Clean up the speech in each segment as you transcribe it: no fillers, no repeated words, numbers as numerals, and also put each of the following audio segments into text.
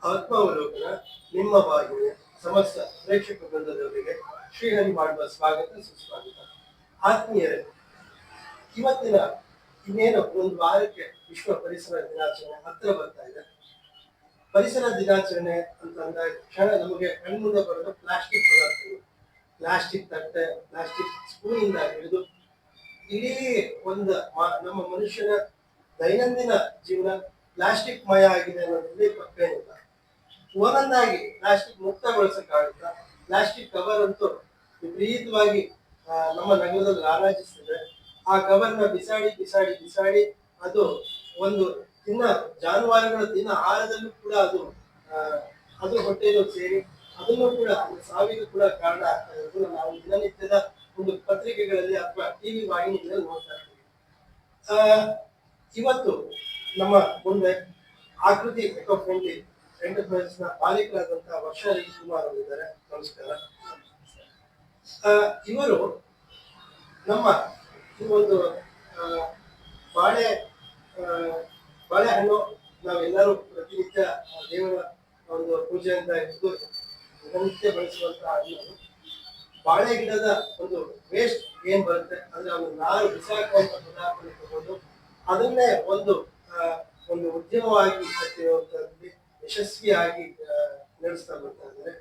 ಆತ್ಮಾವಲೋಕನ ನಿಮ್ಮ ವಾಹಿನಿಯ ಸಮಸ್ತ ಪ್ರೇಕ್ಷಕ ವೃಂದದವರಿಗೆ ಶ್ರೀಹರಿ ಮಾಡುವ ಸ್ವಾಗತ ಸುಸ್ವಾಗತ. ಆತ್ಮೀಯರೇ, ಇವತ್ತಿನ ಇನ್ನೇನು ಒಂದು ವಾರಕ್ಕೆ ವಿಶ್ವ ಪರಿಸರ ದಿನಾಚರಣೆ ಹತ್ರ ಬರ್ತಾ ಇದೆ. ಪರಿಸರ ದಿನಾಚರಣೆ ಅಂತ ಅಂದಾಗ ಕ್ಷಣ ನಮಗೆ ಕಣ್ಮುಂದೆ ಬರೋದು ಪ್ಲಾಸ್ಟಿಕ್ ಪದಾರ್ಥಗಳು, ಪ್ಲಾಸ್ಟಿಕ್ ತಟ್ಟೆ, ಪ್ಲಾಸ್ಟಿಕ್ ಸ್ಪೂನ್ ಇಂದ ಹಿಡಿದು ಇಡೀ ಒಂದು ನಮ್ಮ ಮನುಷ್ಯನ ದೈನಂದಿನ ಜೀವನ ಪ್ಲಾಸ್ಟಿಕ್ ಮಯ ಆಗಿದೆ ಅನ್ನೋದ್ರಲ್ಲಿ ಪಕ್ಕೇನಿಲ್ಲ. ಒಂದೊಂದಾಗಿ ಪ್ಲಾಸ್ಟಿಕ್ ಮುಕ್ತಗೊಳಿಸಕ್ಕಾಗುತ್ತಾ? ಪ್ಲಾಸ್ಟಿಕ್ ಕವರ್ ಅಂತೂ ವಿಪರೀತವಾಗಿ ನಮ್ಮ ನಗರದಲ್ಲಿ ರಾರಾಜಿಸ್ತಿದೆ. ಆ ಕವರ್ನ ಬಿಸಾಡಿ ಬಿಸಾಡಿ ಬಿಸಾಡಿ ಅದು ಒಂದು ತಿನ್ನ ಜಾನುವಾರುಗಳ ತಿನ್ನ ಆಹಾರದಲ್ಲೂ ಕೂಡ ಅದು ಅದ್ರ ಹೊಟ್ಟೆಯಲ್ಲೂ ಸೇರಿ ಅದನ್ನು ಕೂಡ ಸಾವಿಗೂ ಕೂಡ ಕಾರಣ ಆಗ್ತಾ ಇರೋದು ನಾವು ದಿನನಿತ್ಯದ ಒಂದು ಪತ್ರಿಕೆಗಳಲ್ಲಿ ಅಥವಾ ಟಿವಿ ವಾಹಿನಿಗಳಲ್ಲಿ ನೋಡ್ತಾ ಇರ್ತೀವಿ. ಇವತ್ತು ನಮ್ಮ ಮುಂದೆ ಆಕೃತಿ ಎಕೋ ಫ್ರೆಂಡ್ಲಿ ಎಂಟರ್ಪ್ರೈಸಸ್ ನ ಮಾಲೀಕರಾದಂತಹ ವರ್ಷ ರವಿಕುಮಾರ್ ಅವರಿದ್ದಾರೆ. ನಮಸ್ಕಾರ. ಇವರು ನಮ್ಮ ಈ ಒಂದು ಬಾಳೆ ಬಾಳೆಹಣ್ಣು ನಾವೆಲ್ಲರೂ ಪ್ರತಿನಿತ್ಯ ದೇವರ ಒಂದು ಪೂಜೆ ಅಂತ ಹಿಡಿದು ದಿನನಿತ್ಯ ಬಳಸುವಂತಹ ಹಣ್ಣು. ಬಾಳೆ ಗಿಡದ ಒಂದು ವೇಸ್ಟ್ ಏನ್ ಬರುತ್ತೆ ಅಂದ್ರೆ ಒಂದು ನಾರು ಬಿಸಾಕುವಂತ ಪದಾರ್ಥ ತಗೊಂಡು ಅದನ್ನೇ ಒಂದು ಒಂದು ಉದ್ಯಮವಾಗಿ ಕಟ್ಟಿರುವಂತಹದ್ದು ಯಶಸ್ವಿಯಾಗಿ ನಡೆಸ್ತಾ ಬರ್ತಾ ಇದ್ದಾರೆ.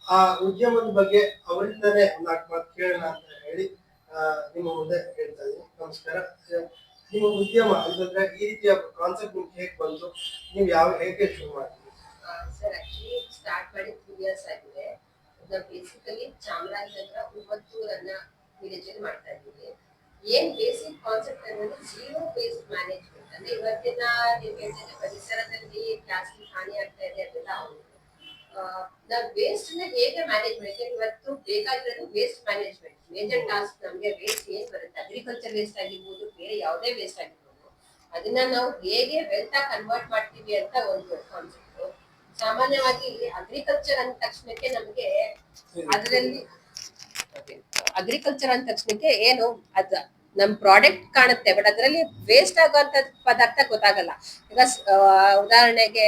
ಆ ಉದ್ಯಮದ ಬಗ್ಗೆ ಅವರಿಂದನೇ ನಾಲ್ಕು ಮಾತು ಕೇಳೋಣ ಅಂತ ಹೇಳಿ ನಿಮ್ಮ ಮುಂದೆ ಹೇಳ್ತಾ ಇದ್ದೀನಿ. ನಮಸ್ಕಾರ. ನಿಮ್ಮ ಉದ್ಯಮ ಅಂತಂದ್ರೆ ಈ ರೀತಿಯ ಕಾನ್ಸೆಪ್ಟ್ ನಿಮ್ಗೆ ಹೇಗೆ ಬಂತು? ನೀವು ಹೇಗೆ ಶುರು ಮಾಡಿದ್ರಿ? ಸರ್ ಆಕ್ಚುಲಿ ಸ್ಟಾರ್ಟ್ ಮಾಡಿ 3 ಇಯರ್ಸ್ ಆಗಿದೆ. ನಾವು ಬೇಸಿಕಲಿ ಚಾಮರಾಜನಗರ ಉಮ್ಮತ್ತೂರನ್ನ ವಿಲೇಜ್ ಅಲ್ಲಿ ಮಾಡ್ತಾ ಇದ್ದೀವಿ. ಏನ್ ಬೇಸಿಕ್ ಕಾನ್ಸೆಪ್ಟ್ ಅಂದ್ರೆ ಜೀರೋ ವೇಸ್ಟ್ ಮ್ಯಾನೇಜ್ಮೆಂಟ್. ಅಂದ್ರೆ ಇವತ್ತಿನ ನೀವು ಹೇಳ್ತಿದ್ರೆ ಪರಿಸರದಲ್ಲಿ ಪ್ಲಾಸ್ಟಿಕ್ ಹಾನಿ ಆಗ್ತಾ ಇದೆ ಅದೆಲ್ಲ ಹೌದು. ನಾವು ವೇಸ್ಟ್ ನ ಹೇಗೆ ಮ್ಯಾನೇಜ್ಮೆಂಟ್, ಇವತ್ತು ಬೇಕಾಗಿರೋದು ವೇಸ್ಟ್ ಮ್ಯಾನೇಜ್ಮೆಂಟ್. ಮೇಜರ್ ಟಾಸ್ಕ್ ನಮಗೆ ವೇಸ್ಟ್ ಏನ್ ಬರುತ್ತೆ, ಅಗ್ರಿಕಲ್ಚರ್ ವೇಸ್ಟ್ ಆಗಿರ್ಬೋದು, ಬೇರೆ ಯಾವುದೇ ವೇಸ್ಟ್ ಆಗಿರ್ಬೋದು, ಅದನ್ನ ನಾವು ಹೇಗೆ ವೆಲ್ತ್ ಆಗಿ ಕನ್ವರ್ಟ್ ಮಾಡ್ತೀವಿ ಅಂತ ಒಂದು ಕಾನ್ಸೆಪ್ಟ್. ಸಾಮಾನ್ಯವಾಗಿ ಅಗ್ರಿಕಲ್ಚರ್ ಅಂದ ತಕ್ಷಣಕ್ಕೆ ನಮಗೆ ಅದರಲ್ಲಿ ಅಗ್ರಿಕಲ್ಚರ್ ಅಂದ ತಕ್ಷಣಕ್ಕೆ ಏನು ಅದ ನಮ್ ಪ್ರಾಡಕ್ಟ್ ಕಾಣುತ್ತೆ, ಬಟ್ ಅದರಲ್ಲಿ ವೇಸ್ಟ್ ಆಗುವಂತ ಪದಾರ್ಥ ಗೊತ್ತಾಗಲ್ಲ. ಈಗ ಉದಾಹರಣೆಗೆ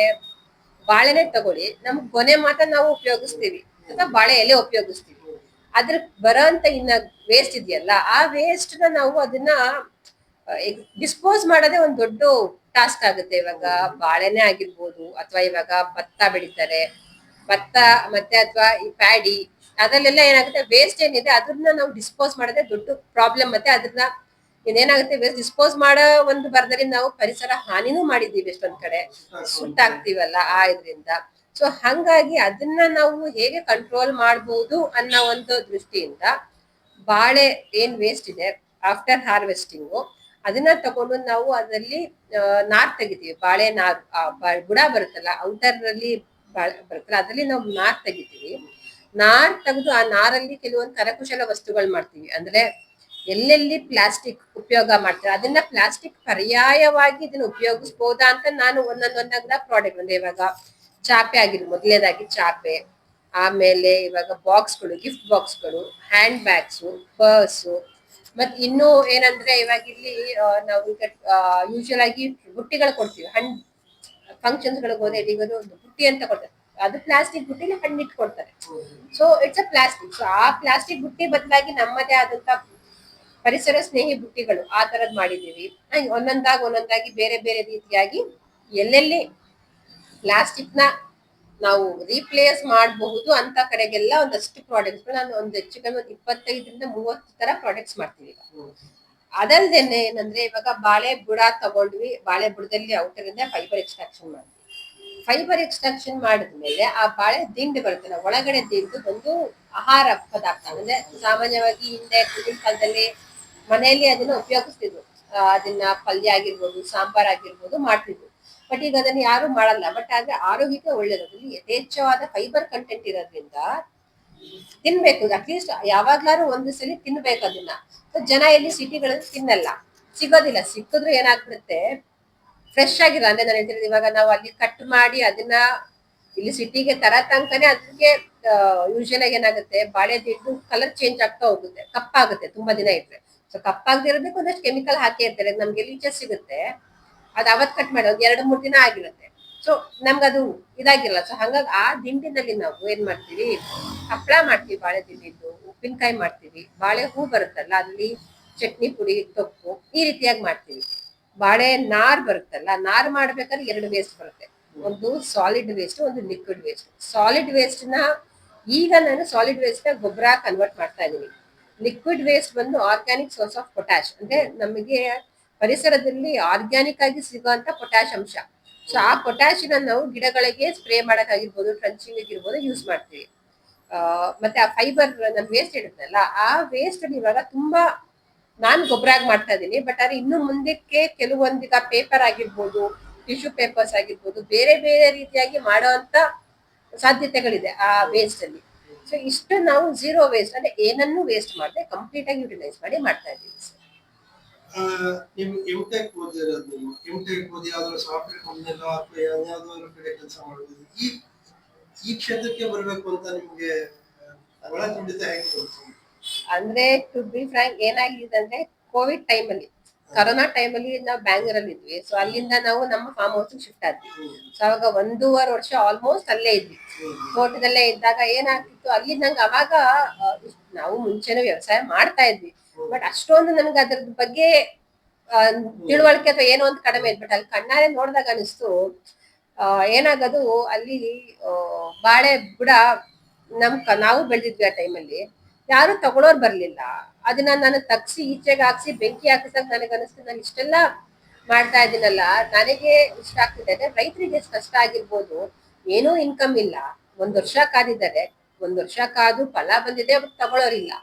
ಬಾಳೆನೆ ತಗೊಳ್ಳಿ, ನಮ್ಗೆ ಗೊನೆ ಮಾತ್ರ ನಾವು ಉಪಯೋಗಿಸ್ತೀವಿ ಅಥವಾ ಬಾಳೆ ಎಲೆ ಉಪಯೋಗಿಸ್ತೀವಿ. ಅದ್ರ ಬರೋಂತ ಇನ್ನ ವೇಸ್ಟ್ ಇದೆಯಲ್ಲ, ಆ ವೇಸ್ಟ್ ನ ನಾವು ಅದನ್ನ ಡಿಸ್ಪೋಸ್ ಮಾಡೋದೇ ಒಂದು ದೊಡ್ಡ ಟಾಸ್ಕ್ ಆಗುತ್ತೆ. ಇವಾಗ ಬಾಳೆನೆ ಆಗಿರ್ಬೋದು, ಅಥವಾ ಇವಾಗ ಭತ್ತ ಬೆಳಿತಾರೆ, ಭತ್ತ ಮತ್ತೆ ಅಥವಾ ಈ ಪ್ಯಾಡಿ, ಅದರಲ್ಲೆಲ್ಲ ಏನಾಗುತ್ತೆ ವೇಸ್ಟ್ ಏನಿದೆ ಅದನ್ನ ನಾವು ಡಿಸ್ಪೋಸ್ ಮಾಡೋದೇ ದೊಡ್ಡ ಪ್ರಾಬ್ಲಮ್. ಮತ್ತೆ ಅದನ್ನ ಇನ್ನೇನಾಗುತ್ತೆ, ವೇಸ್ಟ್ ಡಿಸ್ಪೋಸ್ ಮಾಡೋ ಒಂದು ಬರದಲ್ಲಿ ನಾವು ಪರಿಸರ ಹಾನಿನೂ ಮಾಡಿದೀವಿ ಎಷ್ಟೊಂದ್ ಕಡೆ, ಸುಟ್ಟಾಗ್ತೀವಲ್ಲ ಆ ಇದರಿಂದ. ಸೊ ಹಂಗಾಗಿ ಅದನ್ನ ನಾವು ಹೇಗೆ ಕಂಟ್ರೋಲ್ ಮಾಡ್ಬೋದು ಅನ್ನೋ ಒಂದು ದೃಷ್ಟಿಯಿಂದ ಬಾಳೆ ಏನ್ ವೇಸ್ಟ್ ಇದೆ ಆಫ್ಟರ್ ಹಾರ್ವೆಸ್ಟಿಂಗು ಅದನ್ನ ತಗೊಂಡು ನಾವು ಅದರಲ್ಲಿ ನಾರ್ ತೆಗಿತೀವಿ. ಬಾಳೆ ನಾರು ಬುಡ ಬರುತ್ತಲ್ಲ, ಔಟರ್ ಅಲ್ಲಿ ಬರುತ್ತಲ್ಲ, ಅದರಲ್ಲಿ ನಾವು ನಾರ್ ತೆಗಿತೀವಿ. ನಾರ್ ತೆಗೆದು ಆ ನಾರಲ್ಲಿ ಕೆಲವೊಂದು ಕರಕುಶಲ ವಸ್ತುಗಳು ಮಾಡ್ತೀವಿ. ಅಂದ್ರೆ ಎಲ್ಲೆಲ್ಲಿ ಪ್ಲಾಸ್ಟಿಕ್ ಉಪಯೋಗ ಮಾಡ್ತಾರೆ ಅದನ್ನ ಪ್ಲಾಸ್ಟಿಕ್ ಪರ್ಯಾಯವಾಗಿ ಇದನ್ನ ಉಪಯೋಗಿಸ್ಬೋದಾ ಅಂತ ನಾನು ಒಂದೊಂದಾಗ ಪ್ರಾಡಕ್ಟ್, ಅಂದ್ರೆ ಇವಾಗ ಚಾಪೆ ಆಗಿರ್ಬೋದು, ಮೊದಲನೇದಾಗಿ ಚಾಪೆ, ಆಮೇಲೆ ಇವಾಗ ಬಾಕ್ಸ್ಗಳು, ಗಿಫ್ಟ್ ಬಾಕ್ಸ್ಗಳು, ಹ್ಯಾಂಡ್ ಬ್ಯಾಗ್ಸು, ಪರ್ಸು, ಮತ್ ಇನ್ನು ಏನಂದ್ರೆ ಇವಾಗ ಇಲ್ಲಿ ನಾವು ಈಗ ಯೂಶುವಲ್ ಆಗಿ ಬುಟ್ಟಿಗಳು ಕೊಡ್ತೀವಿ. ಹಣ್ಣು ಫಂಕ್ಷನ್ಸ್ ಗಳಿಗೆ ಹೋದ್ರೆ ಇಲ್ಲಿಗೋದು ಒಂದು ಬುಟ್ಟಿ ಅಂತ ಕೊಡ್ತಾರೆ, ಅದು ಪ್ಲಾಸ್ಟಿಕ್ ಬುಟ್ಟಿಲಿ ಹಣ್ಣು ಇಟ್ಕೊಡ್ತಾರೆ. So it's a plastic. So ಆ ಪ್ಲಾಸ್ಟಿಕ್ ಬುಟ್ಟಿ ಬದಲಾಗಿ ನಮ್ಮದೇ ಆದಂತ ಪರಿಸರ ಸ್ನೇಹಿ ಬುಟ್ಟಿಗಳು ಆ ತರದ್ ಮಾಡಿದೀವಿ. ಒಂದೊಂದಾಗಿ ಬೇರೆ ಬೇರೆ ರೀತಿಯಾಗಿ ಎಲ್ಲೆಲ್ಲಿ ಪ್ಲಾಸ್ಟಿಕ್ ನ ನಾವು ರೀಪ್ಲೇಸ್ ಮಾಡಬಹುದು ಅಂತ ಕಡೆಗೆಲ್ಲ ಒಂದಷ್ಟು ಪ್ರಾಡಕ್ಟ್ಸ್ ನಾನು ಒಂದು ಹೆಚ್ಚು ಕಮ್ಮಿ 25-30 ತರ ಪ್ರಾಡಕ್ಟ್ಸ್ ಮಾಡ್ತೀವಿ. ಅದಲ್ದೇನೆ ಏನಂದ್ರೆ ಇವಾಗ ಬಾಳೆ ಬುಡ ತಗೊಂಡ್ವಿ, ಬಾಳೆ ಬುಡದಲ್ಲಿ ಔಟರ್ ಇಂದ ಫೈಬರ್ ಎಕ್ಸ್ಟ್ರಾಕ್ಷನ್ ಮಾಡ್ತೀವಿ. ಫೈಬರ್ ಎಕ್ಸ್ಟ್ರಾಕ್ಷನ್ ಮಾಡಿದ್ಮೇಲೆ ಆ ಬಾಳೆ ದಿಂಡು ಬರುತ್ತಲ್ಲ, ಒಳಗಡೆ ದಿಂಡು ಒಂದು ಆಹಾರ ಪದಾರ್ಥ. ಅಂದ್ರೆ ಸಾಮಾನ್ಯವಾಗಿ ಹಿಂದೆ ಹಿಂದಿನ ಕಾಲದಲ್ಲಿ ಮನೆಯಲ್ಲಿ ಅದನ್ನ ಉಪಯೋಗಿಸ್ತಿದ್ರು. ಅದನ್ನ ಪಲ್ಯ ಆಗಿರ್ಬೋದು, ಸಾಂಬಾರ್ ಆಗಿರ್ಬೋದು ಮಾಡ್ತಿದ್ರು. ಬಟ್ ಈಗ ಅದನ್ನ ಯಾರು ಮಾಡಲ್ಲ. ಬಟ್ ಆದ್ರೆ ಆರೋಗ್ಯಕ್ಕೆ ಒಳ್ಳೇದು, ಅದ್ರಲ್ಲಿ ಯಥೇಚ್ಛವಾದ ಫೈಬರ್ ಕಂಟೆಂಟ್ ಇರೋದ್ರಿಂದ ತಿನ್ಬೇಕು. ಅಟ್ಲೀಸ್ಟ್ ಯಾವಾಗ್ಲಾರು ಒಂದು ಸಲ ತಿನ್ಬೇಕು ಅದನ್ನ. ಜನ ಎಲ್ಲಿ ಸಿಟಿಗಳಲ್ಲಿ ತಿನ್ನಲ್ಲ, ಸಿಗೋದಿಲ್ಲ. ಸಿಕ್ಕಿದ್ರು ಏನಾಗ್ಬಿಡುತ್ತೆ, ಫ್ರೆಶ್ ಆಗಿರೋ, ಅಂದ್ರೆ ನಾನು ಹೇಳ್ತಿರೋದು ಇವಾಗ ನಾವು ಅಲ್ಲಿ ಕಟ್ ಮಾಡಿ ಅದನ್ನ ಇಲ್ಲಿ ಸಿಟಿಗೆ ತರ ತನಕನೇ ಅದಕ್ಕೆ ಯೂಶುವಲ್ ಆಗಿ ಏನಾಗುತ್ತೆ, ಬಾಳೆ ದಿಂಡು ಕಲರ್ ಚೇಂಜ್ ಆಗ್ತಾ ಹೋಗುತ್ತೆ, ಕಪ್ಪಾಗುತ್ತೆ ತುಂಬಾ ದಿನ ಇಟ್ರೆ. ಸೊ ಕಪ್ಪಾಗದಿರೋದಕ್ಕೆ ಒಂದಷ್ಟು ಕೆಮಿಕಲ್ ಹಾಕಿ ಇರ್ತಾರೆ. ನಮ್ಗೆ ಲೀಚಸ್ ಸಿಗುತ್ತೆ, ಅದು ಅವತ್ ಕಟ್ ಮಾಡಿ ಒಂದ್ 2-3 ದಿನ ಆಗಿರುತ್ತೆ. ಸೊ ನಮ್ಗದು ಇದಾಗಿಲ್ಲ. ಸೊ ಹಂಗಾಗಿ ಆ ದಿಂಡಿನಲ್ಲಿ ನಾವು ಏನ್ ಮಾಡ್ತೀವಿ, ಹಪ್ಪಳ ಮಾಡ್ತೀವಿ, ಬಾಳೆ ದಿಂಡಿದ್ದು ಉಪ್ಪಿನಕಾಯಿ ಮಾಡ್ತೀವಿ, ಬಾಳೆ ಹೂ ಬರುತ್ತಲ್ಲ ಅಲ್ಲಿ ಚಟ್ನಿ ಪುಡಿ ತೊಪ್ಪು ಈ ರೀತಿಯಾಗಿ ಮಾಡ್ತೀವಿ. ಬಾಳೆ ನಾರ್ ಬರುತ್ತಲ್ಲ, ನಾರ್ ಮಾಡ್ಬೇಕಾದ್ರೆ ಎರಡು ವೇಸ್ಟ್ ಬರುತ್ತೆ, ಒಂದು ಸಾಲಿಡ್ ವೇಸ್ಟ್, ಒಂದು ಲಿಕ್ವಿಡ್ ವೇಸ್ಟ್. ಸಾಲಿಡ್ ವೇಸ್ಟ್ ನ ಈಗ ನಾನು ಸಾಲಿಡ್ ವೇಸ್ಟ್ ನ ಗೊಬ್ಬರ ಕನ್ವರ್ಟ್ ಮಾಡ್ತಾ ಇದ್ದೀನಿ. ಲಿಕ್ವಿಡ್ ವೇಸ್ಟ್ ಬಂದು ಆರ್ಗ್ಯಾನಿಕ್ ಸೋರ್ಸ್ ಆಫ್ ಪೊಟ್ಯಾಶ್, ಅಂದ್ರೆ ನಮಗೆ ಪರಿಸರದಲ್ಲಿ ಆರ್ಗ್ಯಾನಿಕ್ ಆಗಿ ಸಿಗುವಂತ ಪೊಟ್ಯಾಶ್ ಅಂಶ. ಸೊ ಆ ಪೊಟ್ಯಾಶಿನ ನಾವು ಗಿಡಗಳಿಗೆ ಸ್ಪ್ರೇ ಮಾಡಕ್ಕಾಗಿರ್ಬೋದು, ಟ್ರಂಚಿಂಗ್ ಆಗಿರ್ಬೋದು ಯೂಸ್ ಮಾಡ್ತೀವಿ. ಮತ್ತೆ ಆ ಫೈಬರ್ ನನ್ ವೇಸ್ಟ್ ಇರುತ್ತಲ್ಲ, ಆ ವೇಸ್ಟ್ ಇವಾಗ ತುಂಬಾ ನಾನ್ ಗೊಬ್ಬರ ಆಗಿ ಮಾಡ್ತಾ ಇದ್ದೀನಿ. ಬಟ್ ಆದ್ರೆ ಇನ್ನು ಮುಂದಕ್ಕೆ ಕೆಲವೊಂದೀಗ ಪೇಪರ್ ಆಗಿರ್ಬೋದು, ಟಿಶ್ಯೂ ಪೇಪರ್ಸ್ ಆಗಿರ್ಬೋದು, ಬೇರೆ ಬೇರೆ ರೀತಿಯಾಗಿ ಮಾಡುವಂತ ಸಾಧ್ಯತೆಗಳಿದೆ ಆ ವೇಸ್ಟ್ ಅಲ್ಲಿ. ಸೊ ಇಷ್ಟು ನಾವು ಝೀರೋ ವೇಸ್ಟ್ ಅಂದ್ರೆ ಏನನ್ನು ವೇಸ್ಟ್ ಮಾಡದೆ ಕಂಪ್ಲೀಟ್ ಆಗಿ ಯುಟಿಲೈಸ್ ಮಾಡಿ ಮಾಡ್ತಾ ಇದ್ದೀವಿ ಸರ್. ನೀವು ಎಂಟೆಕ್ ಓದಿರೋದು, ನೀವು ಎಂಟೆಕ್ ಓದಿ ಯಾವ್ದಾದ್ರು ಸಾಫ್ಟ್ವೇರ್ ಕಂಪ್ನಿಯಲ್ಲೋ ಅಥವಾ ಯಾವ್ದಾದ್ರು ಕಡೆ ಕೆಲಸ ಮಾಡೋದು, ಈ ಕ್ಷೇತ್ರಕ್ಕೆ ಬರಬೇಕು ಅಂತ ನಿಮ್ಗೆ ಒಳ ತುಡಿತ ಹೇಗೆ ಬಂತು? ಅಂದ್ರೆ ಟು ಬಿ ಫ್ರಾಂಕ್ ಏನಾಗಿದೆ ಅಂದ್ರೆ ಕೋವಿಡ್ ಟೈಮ್ ಅಲ್ಲಿ, ಕರೋನಾ ಟೈಮ್ ಅಲ್ಲಿ ನಾವು ಬ್ಯಾಂಗ್ಳೂರಲ್ಲಿ ಇದ್ವಿ. ಸೊ ಅಲ್ಲಿಂದ ನಾವು ನಮ್ಮ ಫಾರ್ಮ್ ಹೌಸ್ ಶಿಫ್ಟ್ ಆದ್ವಿ. ಸೊ ಅವಾಗ 1.5 ವರ್ಷ ಆಲ್ಮೋಸ್ಟ್ ಅಲ್ಲೇ ಇದ್ವಿ, ತೋಟದಲ್ಲೇ ಇದ್ದಾಗ ಏನಾಗ್ತಿತ್ತು ಅಲ್ಲಿ ನಂಗೆ ಅವಾಗ ನಾವು ಮುಂಚೆನೂ ವ್ಯವಸಾಯ ಮಾಡ್ತಾ ಇದ್ವಿ, ಬಟ್ ಅಷ್ಟೊಂದು ನನ್ಗೆ ಅದ್ರ ಬಗ್ಗೆ ತಿಳುವಳಿಕೆ ಅಥವಾ ಏನೋ ಒಂದು ಕಡಿಮೆ ಇತ್ತು. ಬಟ್ ಅಲ್ಲಿ ಕಣ್ಣಾರೆ ನೋಡಿದಾಗ ಅನಿಸ್ತು ಏನಾಗದು ಅಲ್ಲಿ ಬಾಳೆ ಬುಡ ನಾವು ಬೆಳೆದಿದ್ವಿ ಆ ಟೈಮಲ್ಲಿ, ಯಾರು ತಗೊಳೋರ್ ಬರ್ಲಿಲ್ಲ. ಅದನ್ನ ನಾನು ತಗ್ಸಿ ಈಚೆಗೆ ಹಾಕ್ಸಿ ಬೆಂಕಿ ಹಾಕಿದಾಗ ನನಗೆ ಅನಿಸ್ತು ನಾನು ಇಷ್ಟೆಲ್ಲ ಮಾಡ್ತಾ ಇದ್ದೀನಲ್ಲ, ನನಗೆ ಇಷ್ಟ ಆಗ್ತಿದೆ ಅಂದ್ರೆ ರೈತರಿಗೆ ಎಷ್ಟು ಕಷ್ಟ ಆಗಿರ್ಬೋದು. ಏನೂ ಇನ್ಕಮ್ ಇಲ್ಲ, 1 ವರ್ಷ ಕಾದಿದ್ದಾರೆ, 1 ವರ್ಷ ಕಾದು ಫಲ ಬಂದಿದೆ, ಅವ್ರು ತಗೊಳೋರಿಲ್ಲ.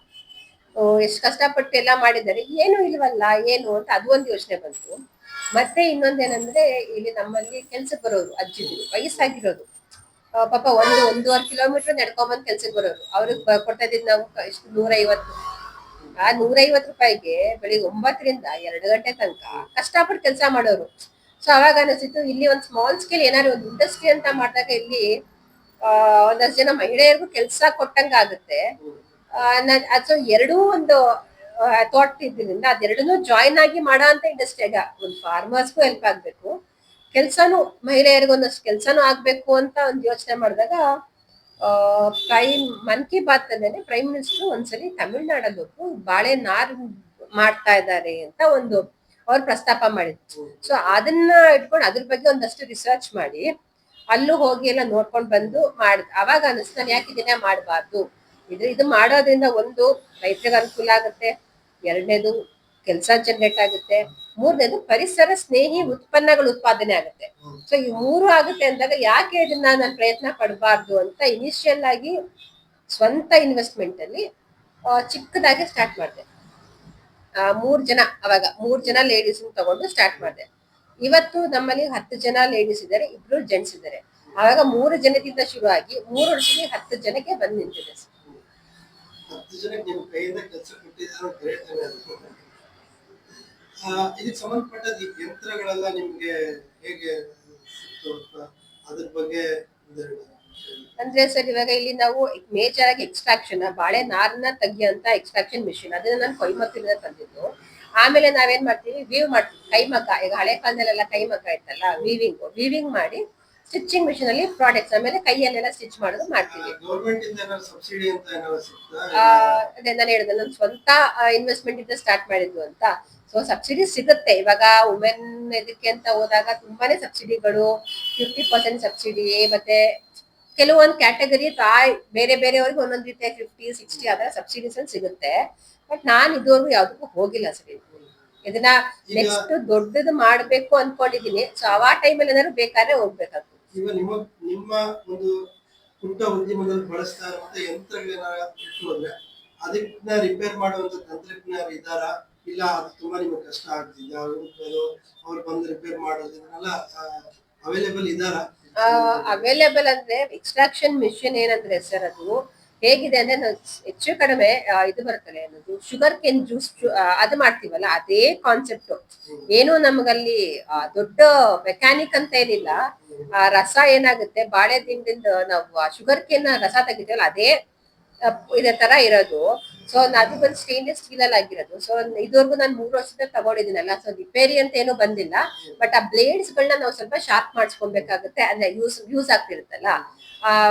ಎಷ್ಟು ಕಷ್ಟಪಟ್ಟು ಎಲ್ಲ ಮಾಡಿದ್ದಾರೆ, ಏನು ಇಲ್ವಲ್ಲ ಏನು ಅಂತ ಅದು ಒಂದು ಯೋಚನೆ ಬಂತು. ಮತ್ತೆ ಇನ್ನೊಂದೇನಂದ್ರೆ ಇಲ್ಲಿ ನಮ್ಮಲ್ಲಿ ಕೆಲ್ಸಕ್ಕೆ ಬರೋರು ಅಜ್ಜಿದ್ರು, ವಯಸ್ಸಾಗಿರೋದು, ಪಾಪ 1-1.5 ಕಿಲೋಮೀಟರ್ ನಡ್ಕೊಂಬಂದ್ ಕೆಲ್ಸಕ್ಕೆ ಬರೋರು. ಅವ್ರಿಗೆ ಕೊಡ್ತಾ ಇದ್ದಿದ್ ನಾವು ಎಷ್ಟು 150. ಆ 150 ರೂಪಾಯಿಗೆ ಬೆಳಿಗ್ಗೆ 9ರಿಂದ 2 ಗಂಟೆ ತನಕ ಕಷ್ಟಪಟ್ಟು ಕೆಲಸ ಮಾಡೋರು. ಸೊ ಅವಾಗ ಅನಿಸ್ತಿತ್ತು ಇಲ್ಲಿ ಒಂದು ಸ್ಮಾಲ್ ಸ್ಕೇಲ್ ಏನಾದ್ರು ಒಂದು ಇಂಡಸ್ಟ್ರಿ ಅಂತ ಮಾಡಿದಾಗ ಇಲ್ಲಿ ಒಂದಷ್ಟು ಜನ ಮಹಿಳೆಯರಿಗೂ ಕೆಲಸ ಕೊಟ್ಟಂಗ ಆಗುತ್ತೆ. ಅದು ಎರಡೂ ಒಂದು ಥಾಟ್ ಇದ್ರಿಂದ ಅದೆರಡನ್ನೂ ಜಾಯಿನ್ ಆಗಿ ಮಾಡೋ ಅಂತ ಇಂಡಸ್ಟ್ರಿಯಾಗ ಒಂದು ಫಾರ್ಮರ್ಸ್ಗೂ ಹೆಲ್ಪ್ ಆಗ್ಬೇಕು, ಕೆಲ್ಸಾನು ಮಹಿಳೆಯರಿಗೂ ಒಂದಷ್ಟು ಕೆಲ್ಸಾನು ಆಗ್ಬೇಕು ಅಂತ ಒಂದು ಯೋಚನೆ ಮಾಡಿದಾಗ ಮನ್ ಕಿ ಬಾತ್ ಅಲ್ಲೇ ಪ್ರೈಮ್ ಮಿನಿಸ್ಟರ್ ಒಂದ್ಸಲಿ ತಮಿಳ್ನಾಡಲ್ಲಿ ಹೋಗ್ತು ಬಾಳೆ ನಾರ್ ಮಾಡ್ತಾ ಇದ್ದಾರೆ ಅಂತ ಒಂದು ಅವ್ರು ಪ್ರಸ್ತಾಪ ಮಾಡಿದ್ರು. ಸೊ ಅದನ್ನ ಇಟ್ಕೊಂಡು ಅದ್ರ ಬಗ್ಗೆ ಒಂದಷ್ಟು ರಿಸರ್ಚ್ ಮಾಡಿ ಅಲ್ಲೂ ಹೋಗಿ ಎಲ್ಲ ನೋಡ್ಕೊಂಡು ಬಂದು ಅವಾಗ ಅನಿಸ್ತು ನಾನು ಯಾಕೆ ಇದನ್ನೇ ಮಾಡಬಾರ್ದು. ಇದು ಮಾಡೋದ್ರಿಂದ ಒಂದು ರೈತರಿಗೆ ಅನುಕೂಲ ಆಗುತ್ತೆ, ಎರಡನೇದು ಕೆಲಸ ಜನರೇಟ್ ಆಗುತ್ತೆ, ಮೂರನೇದು ಪರಿಸರ ಸ್ನೇಹಿ ಉತ್ಪನ್ನಗಳು ಉತ್ಪಾದನೆ ಆಗುತ್ತೆ. ಸೊ ಈ 3 ಆಗುತ್ತೆ ಅಂದಾಗ ಯಾಕೆ ಇದನ್ನ ನಾನು ಪ್ರಯತ್ನ ಪಡಬಾರ್ದು ಅಂತ ಇನಿಷಿಯಲ್ ಆಗಿ ಸ್ವಂತ ಇನ್ವೆಸ್ಟ್ಮೆಂಟ್ ಅಲ್ಲಿ ಚಿಕ್ಕದಾಗಿ ಸ್ಟಾರ್ಟ್ ಮಾಡಿದೆ. 3 ಜನ ಲೇಡೀಸ್ ತಗೊಂಡು ಸ್ಟಾರ್ಟ್ ಮಾಡಿದೆ. ಇವತ್ತು ನಮ್ಮಲ್ಲಿ 10 ಜನ ಲೇಡೀಸ್ ಇದ್ದಾರೆ, 2 ಜೆಂಟ್ಸ್ ಇದ್ದಾರೆ. ಆವಾಗ 3 ಜನದಿಂದ ಶುರು ಆಗಿ 3 ವರ್ಷಕ್ಕೆ 10 ಜನಕ್ಕೆ ಬಂದು ನಿಂತಿದೆ. 10 ಜನಕ್ಕೆ ನಿಮ್ಮ ಕೈಯಿಂದ ಕೆಲಸ ಕೊಟ್ಟಿದ್ದಾರೆ, ಗ್ರೇಟ್ ಅಲ್ಲ ಅದು. ಇದಕ್ಕೆ ಸಂಬಂಧಪಟ್ಟ ಯಂತ್ರಗಳೆಲ್ಲ ನಿಮ್ಗೆ ಹೇಗೆ ಸಿಕ್ತು? ಅದ್ರ ಬಗ್ಗೆ ಅಂದ್ರೆ ಸರ್ ಇವಾಗ ಇಲ್ಲಿ ನಾವು ಮೇಜರ್ ಆಗಿ ಎಕ್ಸ್ಟ್ರಾಕ್ಷನ್ ಬಾಳೆ ನಾರನ್ನ ತೆಗಿಯೋಂತ ಎಕ್ಸ್ಟ್ರಾಕ್ಷನ್ ಮಿಷಿನ್ ಅದನ್ನ ನಾನು ಕೊಯಮತ್ತೂರಿಂದ ತಂದಿದ್ದು. ಆಮೇಲೆ ನಾವೇನ್ ಮಾಡ್ತೀವಿ, ವೀವ್ ಮಾಡ್ತೀವಿ, ಕೈಮಗ್ಗ. ಈಗ ಹಳೆ ಕಾಲದಲ್ಲೆಲ್ಲ ಕೈಮಗ್ಗ ಇತ್ತಲ್ಲ, ವೀವಿಂಗ್ ಮಾಡಿ ಸ್ಟಿಚಿಂಗ್ ಮಿಷಿನ್ ಅಲ್ಲಿ ಪ್ರಾಡಕ್ಟ್ಸ್ ಆಮೇಲೆ ಕೈಯಲ್ಲೆಲ್ಲ ಸ್ಟಿಚ್ ಮಾಡೋದು ಮಾಡ್ತೀವಿ. ಅದೇ ನಾನು ಹೇಳಿದೆ ನಾನು ಸ್ವಂತ ಇನ್ವೆಸ್ಟ್ಮೆಂಟ್ ಇಂದ ಸ್ಟಾರ್ಟ್ ಮಾಡಿದ್ದು ಅಂತ. ಸೊ ಸಬ್ಸಿಡಿ ಸಿಗುತ್ತೆ ಇವಾಗ ವುಮೆನ್ ಇದಕ್ಕೆ ಅಂತ ಹೋದಾಗ ತುಂಬಾನೇ ಸಬ್ಸಿಡಿಗಳು, 50% ಸಬ್ಸಿಡಿ, ಮತ್ತೆ ಕೆಲವೊಂದು ಕ್ಯಾಟಗರಿ ಬೇರೆ ಬೇರೆಯವ್ರಿಗೆ ಒಂದೊಂದು ರೀತಿಯ 50-60 ಅದರ ಸಬ್ಸಿಡೀಸ್ ಅಲ್ಲಿ ಸಿಗುತ್ತೆ. ಬಟ್ ನಾನು ಇದುವರೆಗೂ ಯಾವ್ದಕ್ಕೂ ಹೋಗಿಲ್ಲ ಸರ್. ಇದನ್ನ ನೆಕ್ಸ್ಟ್ ದೊಡ್ಡದು ಮಾಡ್ಬೇಕು ಅನ್ಕೊಂಡಿದೀನಿ. ಸೊ ಆ ಟೈಮಲ್ಲಿ ಏನಾದ್ರು ಬೇಕಾದ್ರೆ ಹೋಗ್ಬೇಕಾಗ್ತದೆ. ಈಗ ನಿಮ್ಮ ಒಂದು ಪುಟ್ಟ ಉದ್ಯಮದಲ್ಲಿ ಬಳಸ್ತಾ ಇರುವಂತ ಯಂತ್ರಗಳನ್ನ ಅದನ್ನ ರಿಪೇರ್ ಮಾಡುವಂತ ತಂತ್ರಜ್ಞರು ಇದ್ದಾರಾ? ಇಲ್ಲ ಅದು ತುಂಬಾ ನಿಮಗೆ ಕಷ್ಟ ಆಗ್ತಿದೆ, ಅವ್ರು ಬಂದು ರಿಪೇರ್ ಮಾಡೋದನ್ನೆಲ್ಲ ಅವೈಲೇಬಲ್ ಇದ್ದಾರಾ? ಅವೈಲೇಬಲ್ ಅಂದ್ರೆ ಎಕ್ಸ್ಟ್ರಾಕ್ಷನ್ ಮಿಷಿನ್ ಏನಂದ್ರೆ ಸರ್ ಅದು ಹೇಗಿದೆ ಅಂದ್ರೆ ಹೆಚ್ಚು ಕಡಿಮೆ ಇದು ಬರುತ್ತಲ್ಲ ಅನ್ನೋದು ಶುಗರ್ ಕೇನ್ ಜ್ಯೂಸ್ ಅದು ಮಾಡ್ತೀವಲ್ಲ ಅದೇ ಕಾನ್ಸೆಪ್ಟ್. ಏನು ನಮಗಲ್ಲಿ ದೊಡ್ಡ ಮೆಕ್ಯಾನಿಕ್ ಅಂತ ಏನಿಲ್ಲ. ರಸ ಏನಾಗುತ್ತೆ ಬಾಳೆ ದಿಂಡಿಂದ ನಾವು ಶುಗರ್ ಕೇನ್ ರಸ ತೆಗಿತೀವಲ್ಲ ಅದೇ ಇದೇ ತರ ಇರೋದು. ಸೊ ಅದು ಬಂದು ಸ್ಟೇನ್ಲೆಸ್ ಸ್ಟೀಲ್ ಅಲ್ಲಿ ಆಗಿರೋದು. ಸೊ ಇದುವರೆಗೂ ನಾನು 3 ವರ್ಷದಿಂದ ತಗೊಂಡಿದ್ದೀನಲ್ಲ, ಸೊ ರಿಪೇರಿ ಅಂತ ಏನು ಬಂದಿಲ್ಲ. ಬಟ್ ಆ ಬ್ಲೇಡ್ಸ್ ಗಳನ್ನ ನಾವು ಸ್ವಲ್ಪ ಶಾರ್ಪ್ ಮಾಡಿಸ್ಕೊಬೇಕಾಗುತ್ತೆ, ಅಂದ್ರೆ ಯೂಸ್ ಆಗ್ತಿರುತ್ತಲ್ಲ,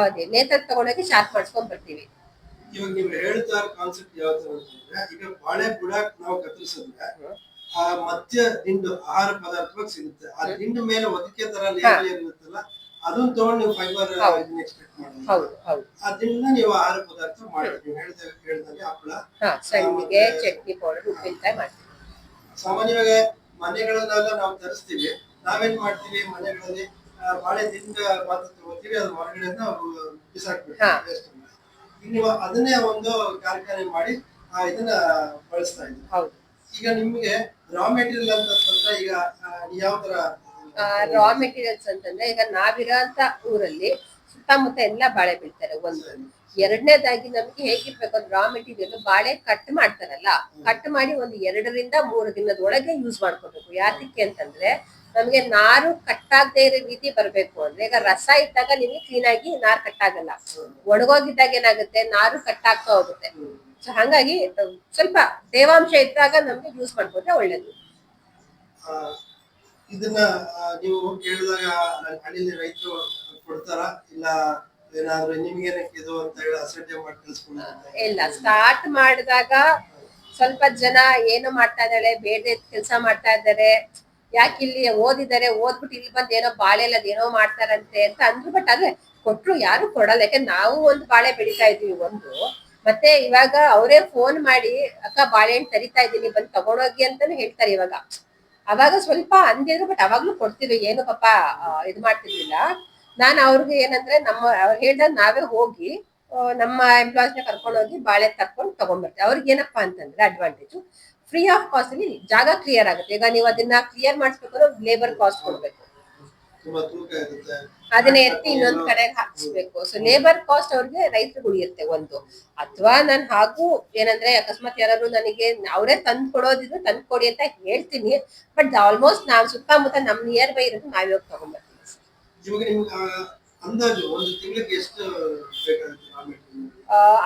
ಅದೇ ನೇತ್ರ ತಗೊಂಡೋಗಿ ಶಾರ್ಪ್ ಮಾಡಿಸ್ಕೊಂಡ್ ಬರ್ತೀವಿ. ಇವಾಗ ನೀವು ಹೇಳ್ತಾ ಕಾನ್ಸೆಪ್ಟ್ ಯಾವ್ದು ಅಂತಂದ್ರೆ, ಈಗ ಬಾಳೆ ಬುಡ ನಾವು ಕತ್ತರಿಸಿದ್ರೆ ಆ ಮಧ್ಯ ದಿಂಡು ಆಹಾರ ಪದಾರ್ಥವಾಗಿ ಸಿಗುತ್ತೆ. ಆ ದಿಂಡು ಮೇಲೆ ಹೊದಿಕೆ ತರ ಲೇಬಲ್ ಇರುತ್ತಲ್ಲ, ಅದನ್ನ ತಗೊಂಡು ನೀವು ಫೈಬರ್ ಎಕ್ಸ್ಪೆಕ್ಟ್ ಮಾಡಿ ಹೌದು ಹೌದು. ಆ ದಿಂಡನ್ನ ನೀವು ಆಹಾರ ಪದಾರ್ಥ ಮಾಡ್ತೀವಿ. ನೀವು ಹೇಳ್ದಂಗೆ ಹಪ್ಪಳ, ಸಂಡಿಗೆ, ಚಟ್ನಿ ಪೌಡರ್, ಉಪ್ಪಿನಕಾಯಿ ಮಾಡ್ತೀವಿ. ಸಾಮಾನ್ಯವಾಗಿ ಮನೆಗಳನ್ನೆಲ್ಲ ನಾವು ತರಿಸ್ತೀವಿ. ನಾವೇನ್ ಮಾಡ್ತೀವಿ, ಮನೆಗಳಲ್ಲಿ ಬಾಳೆ ದಿಂಡ ಮಾತ್ರ ತಗೋತೀವಿ, ಅದ್ರ ಹೊರಗಡೆ ನಾವು ಬಿಸಾಕ್ಬಿಡ್ತೀವಿ. ಈಗ ನೀವು ಅದನ್ನೇ ಒಂದು ಕಾರ್ಖಾನೆ ಮಾಡಿ ಇದನ್ನ ಬಳಸ್ತಾ ಇದ್ದೀವಿ. ಹೌದು. ಈಗ ನಿಮ್ಗೆ ರಾ ಮೆಟೀರಿಯಲ್ ಅಂತಂದ್ರೆ ಈಗ ಯಾವ ತರ ರಾ ಮೆಟೀರಿಯಲ್ಸ್ ಅಂತಂದ್ರೆ, ಈಗ ನಾವಿರೋಂತ ಊರಲ್ಲಿ ಸುತ್ತಮುತ್ತ ಎಲ್ಲ ಬಾಳೆ ಬೆಳಿತಾರೆ ಒಂದು. ಎರಡನೇದಾಗಿ ನಮ್ಗೆ ಹೇಗಿರ್ಬೇಕು ಅಂದ್ರೆ, ರಾ ಮೆಟೀರಿಯಲ್ ಬಾಳೆ ಕಟ್ ಮಾಡ್ತಾರಲ್ಲ, ಕಟ್ ಮಾಡಿ ಒಂದು 2 ರಿಂದ 3 ದಿನದೊಳಗೆ ಯೂಸ್ ಮಾಡ್ಕೋಬೇಕು. ಯಾತಕ್ಕೆ ಅಂತಂದ್ರೆ, ನಮ್ಗೆ ನಾರು ಕಟ್ಟಾಗದೆ ಇರೋ ರೀತಿ ಬರ್ಬೇಕು. ಅಂದ್ರೆ ಈಗ ರಸ ಇದ್ದಾಗ ನಿಮಗೆ ಕ್ಲೀನ್ ಆಗಿ ನಾರು ಕಟ್ಟಾಗಲ್ಲ, ಒಣಗೋಗಿದ್ದಾಗ ಏನಾಗುತ್ತೆ, ನಾರು ಕಟ್ಟಾಗ್ತಾ ಹೋಗುತ್ತೆ. ಸೊ ಹಂಗಾಗಿ ಸ್ವಲ್ಪ ತೇವಾಂಶ ಇದ್ದಾಗ ನಮ್ಗೆ ಯೂಸ್ ಮಾಡ್ಕೊಂಡ್ರೆ ಒಳ್ಳೇದು. ಇದನ್ನ ನೀವು ಕೇಳಿದಾಗ ಹಳ್ಳಿಲಿ ರೈತರು ಕೊಡ್ತಾರ, ಇಲ್ಲ ಏನಾದ್ರು ನಿಮ್ಗೆ ಇದು ಅಂತ ಹೇಳಿ ಅಸಡ್ಡೆ ಮಾಡಿ ಕಳ್ಸ್ಕೊಂಡು? ಇಲ್ಲ, ಸ್ಟಾರ್ಟ್ ಮಾಡಿದಾಗ ಸ್ವಲ್ಪ ಜನ ಏನು ಮಾಡ್ತಾ ಇದ್ದಾಳೆ, ಬೇಡ ಕೆಲಸ ಮಾಡ್ತಾ ಇದ್ದಾರೆ, ಯಾಕೆ ಇಲ್ಲಿ ಓದಿದ್ದಾರೆ, ಓದ್ಬಿಟ್ಟು ಇಲ್ಲಿ ಬಂದು ಏನೋ ಬಾಳೆ ಎಲ್ಲ ಏನೋ ಮಾಡ್ತಾರಂತೆ ಅಂತ ಅಂದ್ರು. ಬಟ್ ಅದೇ ಕೊಟ್ರು ಯಾರು ಕೊಡಲ್ಲ, ಯಾಕೆ ನಾವು ಒಂದು ಬಾಳೆ ಬೆಳಿತಾ ಇದೀವಿ ಒಂದು. ಮತ್ತೆ ಇವಾಗ ಅವರೇ ಫೋನ್ ಮಾಡಿ, ಅಕ್ಕ ಬಾಳೆಹಣ್ಣು ತರಿತಾ ಇದ್ದೀನಿ, ಬಂದು ತಗೊಂಡೋಗಿ ಅಂತಾನು ಹೇಳ್ತಾರೆ ಇವಾಗ. ಅವಾಗ ಸ್ವಲ್ಪ ಅಂದಿದ್ರು, ಬಟ್ ಅವಾಗ್ಲೂ ಕೊಡ್ತಿದ್ವಿ, ಏನು ಪಾಪ ಇದು ಮಾಡ್ತಿರ್ಲಿಲ್ಲ. ನಾನು ಅವ್ರಿಗೆ ಏನಂದ್ರೆ, ಅವ್ರು ಹೇಳ್ದಾಗ ನಾವೇ ಹೋಗಿ ನಮ್ಮ ಎಂಪ್ಲಾಯ್ಸ್ ನ ಕರ್ಕೊಂಡು ಹೋಗಿ ಬಾಳೆ ತರ್ಕೊಂಡು ತಗೊಂಡ್ಬರ್ತೀವಿ. ಅವ್ರಿಗೆ ಏನಪ್ಪಾ ಅಂತಂದ್ರೆ ಅಡ್ವಾಂಟೇಜ್, ಫ್ರೀ ಆಫ್ ಕಾಸ್ಟ್ ಅಲ್ಲಿ ಜಾಗ ಕ್ಲಿಯರ್ ಆಗುತ್ತೆ. ಈಗ ನೀವು ಅದನ್ನ ಕ್ಲಿಯರ್ ಮಾಡಿಸ್ಬೇಕು ಅಂದ್ರೆ ಲೇಬರ್ ಕಾಸ್ಟ್ ಕೊಡ್ಬೇಕು, ಅದನ್ನ ಎತ್ತಿ ಇನ್ನೊಂದ್ ಕಡೆ ಹಾಕ್ಸ್ಬೇಕು. ಸೊ ಲೇಬರ್ ಕಾಸ್ಟ್ ಅವ್ರಿಗೆ ರೈತರಿಗೆ ಉಳಿಯುತ್ತೆ ಒಂದು. ಅಥವಾ ನಾನು ಹಾಗೂ ಏನಂದ್ರೆ, ಅಕಸ್ಮಾತ್ ಯಾರು ನನಗೆ ಅವರೇ ತಂದ್ ಕೊಡೋದಿದ್ರೆ ತಂದ್ ಕೊಡಿ ಅಂತ ಹೇಳ್ತೀನಿ. ಬಟ್ ಆಲ್ಮೋಸ್ಟ್ ನಾವ್ ಸುತ್ತಮುತ್ತ ನಮ್ ನಿಯರ್ ಬೈ ಇರೋದು ನಾವೇ ಹೋಗಿ ತಗೊಂಡ್ಬರ್ತೀವಿ. ಅಂದಾಜು ಒಂದು ತಿಂಗಳಿಗೆ ಎಷ್ಟು ಬೇಕಾಗುತ್ತೆ?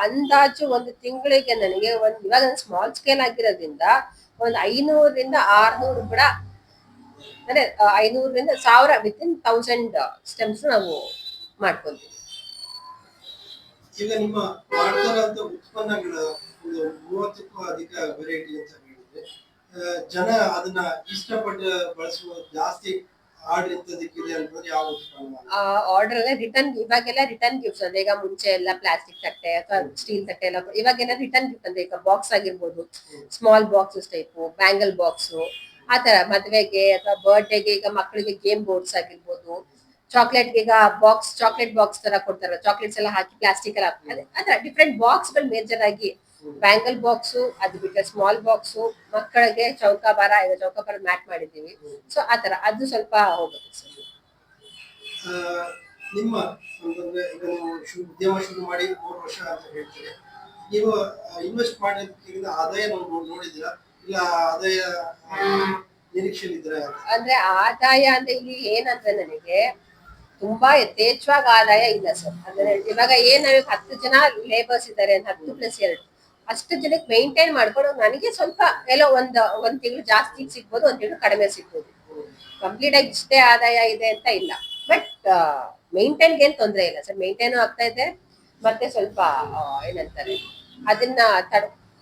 ಅಂದಾಜು ಒಂದು ತಿಂಗಳಿಗೆ ನನಗೆ ಇವಾಗ ಸ್ಮಾಲ್ ಸ್ಕೇಲ್ ಆಗಿರೋದ್ರಿಂದ ಒಂದು 500 ರಿಂದ 600 ಕೂಡ, ಅಂದ್ರೆ 500 ರಿಂದ 1000 ವಿತಿನ್ 1000 ಸ್ಟೆಮ್ಸ್ ನಾವು ಮಾಡ್ಕೊಂತೀವಿ. ಈಗ ನಿಮ್ಮ ಮಾಡ್ತಾರಂತ ಉತ್ಪನ್ನಗಳ ಒಂದು 30ಕ್ಕೂ ಅಧಿಕ ವೆರೈಟಿ ಅಂತ ಹೇಳಿದ್ರೆ, ಜನ ಅದನ್ನ ಇಷ್ಟಪಟ್ಟು ಬಳಸುವ ಜಾಸ್ತಿ ಆರ್ಡರ್ ಇಂತದಕ್ಕಿದೆ ಅಂತಂದ್ರೆ ಯಾವ ಉತ್ಪನ್ನ? ಆರ್ಡರ್ ರಿಟರ್ನ್, ಇವಾಗೆಲ್ಲ ರಿಟರ್ನ್ ಗಿಫ್ಟ್ಸ್ ಅಂದ್ರೆ, ಈಗ ಮುಂಚೆ ಎಲ್ಲ ಪ್ಲಾಸ್ಟಿಕ್ ತಟ್ಟೆ ಅಥವಾ ಸ್ಟೀಲ್ ತಟ್ಟೆ ಎಲ್ಲ, ಇವಾಗೆಲ್ಲ ರಿಟರ್ನ್ ಗಿಫ್ಟ್ ಅಂದ್ರೆ, ಈಗ ಬಾಕ್ಸ್ ಆಗಿರ್ಬೋದು, small boxes type, bangle box, ಆತರ ಮದ್ವೆಗೆ ಅಥವಾ ಬರ್ತ್ಡೇಗೆ, ಈಗ ಮಕ್ಕಳಿಗೆ ಗೇಮ್ ಬೋರ್ಡ್ಸ್ ಆಗಿರ್ಬೋದು, ಚಾಕ್ಲೇಟ್ಗೆ ಈಗ ಚಾಕ್ಲೇಟ್ ಬಾಕ್ಸ್ ತರ ಕೊಡ್ತಾರಲ್ಲ, ಚಾಕ್ಲೇಟ್ಸ್ ಎಲ್ಲ ಹಾಕಿ ಪ್ಲಾಸ್ಟಿಕ್ ಎಲ್ಲ ಹಾಕಿ, ಅದ್ರ ಡಿಫ್ರೆಂಟ್ ಬಾಕ್ಸ್ ಗಳು ಮೇಜರ್ ಆಗಿ ಬ್ಯಾಂಗಲ್ ಬಾಕ್ಸು, ಅದು ಬಿಟ್ಟರೆ ಸ್ಮಾಲ್ ಬಾಕ್ಸು, ಮಕ್ಕಳಿಗೆ ಚೌಕಾಬಾರ, ಈಗ ಚೌಕಾಬಾರ ಮ್ಯಾಟ್ ಮಾಡಿದೀವಿ. ಸೊ ಆತರ ಅದು ಸ್ವಲ್ಪ ಹೋಗುತ್ತೆ ಸರ್. ನಿಮ್ಮ ಅಂತಂದ್ರೆ, ಈಗ ನೀವು ಉದ್ಯಮ ಶುರು ಮಾಡಿ 3 ವರ್ಷ ಅಂತ ಹೇಳ್ತೀರಿ, ನೀವು ಇನ್ವೆಸ್ಟ್ ಮಾಡೋದಕ್ಕಿಂತ ಆದಾಯ ನೋಡಿದ್ದೀರಾ, ಇಲ್ಲ ಆದಾಯ ನಿರೀಕ್ಷೆ ಇದ್ರೆ? ಅಂದ್ರೆ ಆದಾಯ ಅಂದ್ರೆ ಇಲ್ಲಿ ಏನಂದ್ರೆ, ನನಗೆ ತುಂಬಾ ಯಥೇಚ್ಛವಾಗಿ ಆದಾಯ ಇಲ್ಲ ಸರ್. ಅಂದ್ರೆ ಇವಾಗ ಏನ್ 10 ಜನ ಲೇಬರ್ಸ್ ಇದ್ದಾರೆ, 10+2 ಅಷ್ಟು ಜನಕ್ಕೆ ಮೇಂಟೈನ್ ಮಾಡ್ಕೊಂಡು ನನಗೆ ಸ್ವಲ್ಪ ಎಲ್ಲೋ ಒಂದ್ ತಿಂಗಳು ಜಾಸ್ತಿ ಸಿಗ್ಬೋದು, ಒಂದ್ ತಿಂಗಳು ಕಡಿಮೆ ಸಿಗ್ಬೋದು. ಕಂಪ್ಲೀಟ್ ಆಗಿ ಇಷ್ಟೇ ಆದಾಯ ಇದೆ ಅಂತ ಇಲ್ಲ. ಬಟ್ ಮೇಂಟೈನ್ಗೆ ಏನ್ ತೊಂದರೆ ಇಲ್ಲ ಸರ್, ಮೇಂಟೈನ್ ಆಗ್ತಾ ಇದೆ. ಮತ್ತೆ ಸ್ವಲ್ಪ ಏನಂತಾರೆ, ಅದನ್ನ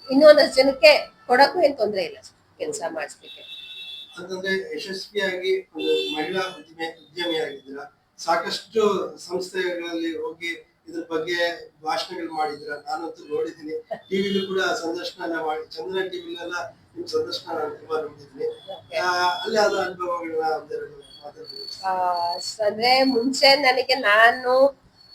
ಇನ್ನೊಂದಷ್ಟು ಜನಕ್ಕೆ ಕೊಡಕ್ಕೂ ಏನ್ ತೊಂದರೆ ಇಲ್ಲ ಸರ್, ಕೆಲಸ ಮಾಡಿಸ್ಲಿಕ್ಕೆ. ಅಂತಂದ್ರೆ ಯಶಸ್ವಿಯಾಗಿ ಒಂದು ಮಹಿಳಾ ಉದ್ಯಮಿ ಆಗಿದ್ದೀರಾ, ಸಾಕಷ್ಟು ಸಂಸ್ಥೆಗಳಲ್ಲಿ ಹೋಗಿ ಇದ್ರ ಬಗ್ಗೆ ಭಾಷಣಗಳು ಮಾಡಿದ್ರ, ನಾನಂತೂ ನೋಡಿದ್ದೀನಿ. ಟಿವಿಲೂ ಕೂಡ ಸಂದರ್ಶನ ಮಾಡಿ, ಚಂದ್ರನ ಟಿವಿಲೆಲ್ಲ ನಿಮ್ ಸಂದರ್ಶನ ತುಂಬಾ ನೋಡಿದ್ದೀನಿ. ಅಲ್ಲಿ ಆದ ಅನುಭವಗಳನ್ನ ಅಂದ್ರೆ ಮುಂಚೆ ನನಗೆ ನಾನು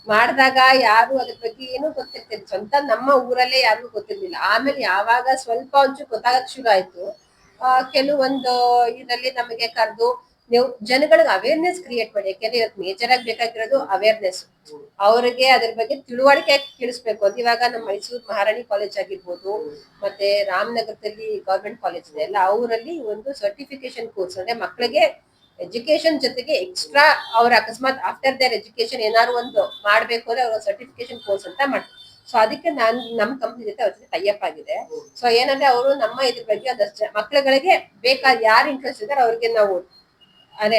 ಮಾಡಿದಾಗ ಯಾರು ಅದ್ರ ಬಗ್ಗೆ ಏನೂ ಗೊತ್ತಿರ್ತಿಲ್ಲ, ಸ್ವಂತ ನಮ್ಮ ಊರಲ್ಲೇ ಯಾರಿಗೂ ಗೊತ್ತಿರ್ಲಿಲ್ಲ. ಆಮೇಲೆ ಯಾವಾಗ ಸ್ವಲ್ಪ ಒಂಚೂರು ಗೊತ್ತಾಗಕ್ ಶುರು ಆಯ್ತು, ಕೆಲವೊಂದು ಇದರಲ್ಲಿ ನಮಗೆ ಕರೆದು ನೀವು ಜನಗಳಿಗೆ ಅವೇರ್ನೆಸ್ ಕ್ರಿಯೇಟ್ ಮಾಡಿ. ಯಾಕೆಂದ್ರೆ ಇವತ್ತು ಮೇಜರ್ ಆಗಿ ಬೇಕಾಗಿರೋದು ಅವೇರ್ನೆಸ್, ಅವ್ರಿಗೆ ಅದ್ರ ಬಗ್ಗೆ ತಿಳುವಳಿಕೆ ತಿಳಿಸ್ಬೇಕು ಅಂತ. ಇವಾಗ ನಮ್ಮ ಮೈಸೂರು ಮಹಾರಾಣಿ ಕಾಲೇಜ್ ಆಗಿರ್ಬೋದು, ಮತ್ತೆ ರಾಮನಗರದಲ್ಲಿ ಗವರ್ಮೆಂಟ್ ಕಾಲೇಜ್ ಇದೆ ಅಲ್ಲ, ಅವರಲ್ಲಿ ಒಂದು ಸರ್ಟಿಫಿಕೇಶನ್ ಕೋರ್ಸ್, ಅಂದ್ರೆ ಮಕ್ಕಳಿಗೆ ಎಜುಕೇಶನ್ ಜೊತೆಗೆ ಎಕ್ಸ್ಟ್ರಾ ಅವ್ರ ಅಕಸ್ಮಾತ್ ಆಫ್ಟರ್ ದೇರ್ ಎಜುಕೇಶನ್ ಏನಾದ್ರು ಒಂದು ಮಾಡ್ಬೇಕು ಅಂದ್ರೆ ಅವ್ರ ಸರ್ಟಿಫಿಕೇಶನ್ ಕೋರ್ಸ್ ಅಂತ ಮಾಡ್ತಾರೆ. ಸೊ ಅದಕ್ಕೆ ನಮ್ಮ ಕಂಪ್ನಿ ಜೊತೆ ಅವ್ರ ಜೊತೆ ಟೈಅಪ್ ಆಗಿದೆ. ಸೊ ಏನಂದ್ರೆ ಅವರು ನಮ್ಮ ಇದ್ರ ಬಗ್ಗೆ ಒಂದಷ್ಟು ಮಕ್ಳುಗಳಿಗೆ ಬೇಕಾದ ಯಾರು ಇಂಟ್ರೆಸ್ಟ್ ಇದಾರೆ ಅವ್ರಿಗೆ ನಾವು ಅದೇ